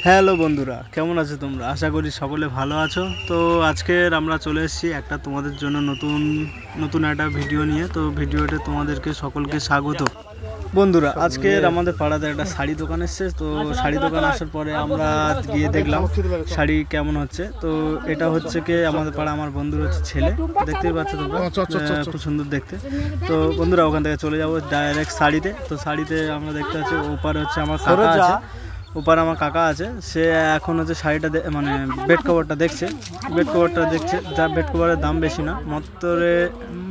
Hello বন্ধুরা, কেমন আছো তোমরা? আশা করি সকলে ভালো আছো। তো আজকের আমরা চলে এসেছি একটা তোমাদের জন্য নতুন একটা ভিডিও নিয়ে। তো ভিডিওতে তোমাদেরকে সকলকে স্বাগত। বন্ধুরা, আজকের আমাদের পাড়াতে একটা শাড়ি দোকান এসছে। তো শাড়ি দোকান আসার পরে আমরা গিয়ে দেখলাম শাড়ি কেমন হচ্ছে। তো এটা হচ্ছে কি আমাদের পাড়া, আমার বন্ধুর হচ্ছে ছেলে, দেখতেই পাচ্ছ তোমরা, খুব সুন্দর দেখতে। তো বন্ধুরা, ওখান থেকে চলে যাবো ডাইরেক্ট শাড়িতে। তো শাড়িতে আমরা দেখতে পাচ্ছি ওপারে হচ্ছে আমার কাকা আছে, ওপার আমার কাকা আছে। সে এখন হচ্ছে শাড়িটা মানে বেড কভারটা দেখছে। যা বেড কভারের দাম বেশি না, মাত্রে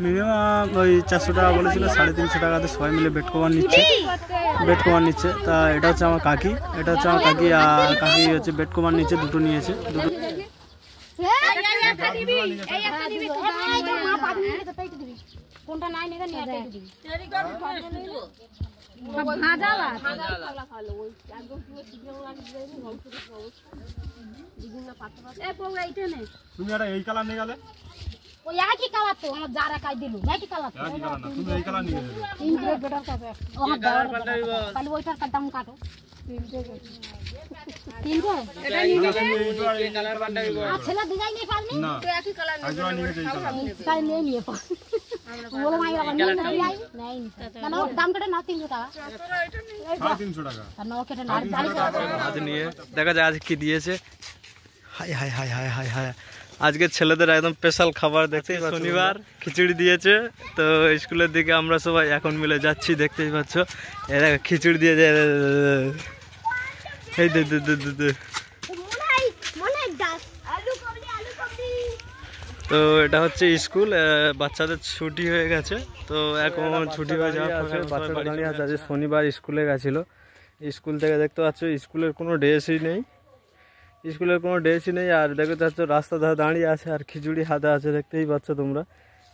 মিনিমাম ওই 400 টাকা বলেছিল, 350 টাকাতে সবাই মিলে বেড কভার নিচ্ছে। তা এটা হচ্ছে আমার কাকি, আর কাকি হচ্ছে বেড কভার নিচ্ছে, দুটো নিয়েছে, দুটো। কোনটা নাই নেগা নিয়ে আইতে দিবি ভাজালা ভালো ওই একদম পুরো সিজন লাগি যায় না গল্প করতে অবস্থা দিগুনা পাতা পাতা এ পোগা এইটা নে তুমি আরে এই কালার নিয়ে গেলে ওই একই কালার তো আমার যারা কাই দিলু একই কালার তো একই কালার না তুমি এই কালার নিয়ে গেলে তিন গ্রেড বেটার কাছে ও কালার পাল্টাইব তাহলে ওইটার কাটাম কাটো তিন গো এটা নিয়ে গেলে এই কালার পাল্টাইব আছেলা ডিজাইন নিয়ে পারনি তো একই কালার নিয়ে তাই নিয়ে পা বলো মাই আবার নিয়ে নাই নাই না দাম কত না 300 টাকা 350 টাকা আর নাও কেটে না 40 টাকা আজ নিয়ে দেখা যায় আজ কি দিয়েছে। High high high high high high, আজকে ছেলেদের একদম স্পেশাল খাবার দেখতে শনিবার খিচুড়ি দিয়েছে। তো স্কুলের দিকে আমরা সবাই এখন মিলে যাচ্ছি, দেখতেই পাচ্ছ। এরা খিচুড়ি দিয়ে যায়, এই দে তো এটা হচ্ছে স্কুল, বাচ্চাদের ছুটি হয়ে গেছে। তো এখন ছুটি হয়ে যাওয়ার পরে বাচ্চারা দাঁড়িয়ে আছে। আজ শনিবার স্কুলে গেছিলো, স্কুল থেকে দেখতে পাচ্ছ স্কুলের কোনো ড্রেসই নেই, আর দেখতে পাচ্ছ রাস্তা ধারে দাঁড়িয়ে আছে আর খিচুড়ি হাতে আছে, দেখতেই পাচ্ছ তোমরা।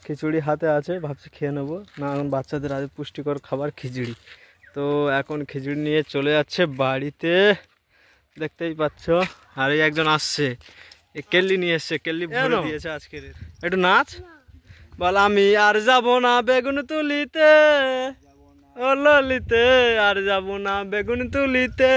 খিচুড়ি হাতে আছে, ভাবছি খেয়ে নেবো না, এখন বাচ্চাদের আজ পুষ্টিকর খাবার খিচুড়ি। তো এখন খিচুড়ি নিয়ে চলে যাচ্ছে বাড়িতে, দেখতেই পাচ্ছ। আর এই একজন আসছে, কেল্লি নিয়ে এসছে, কেল্লি ভরে দিয়েছে আজকে। একটু নাচ বল, আমি আর যাব না বেগুন তুলিতে, ও ললিতে আর যাব না বেগুন তুলিতে।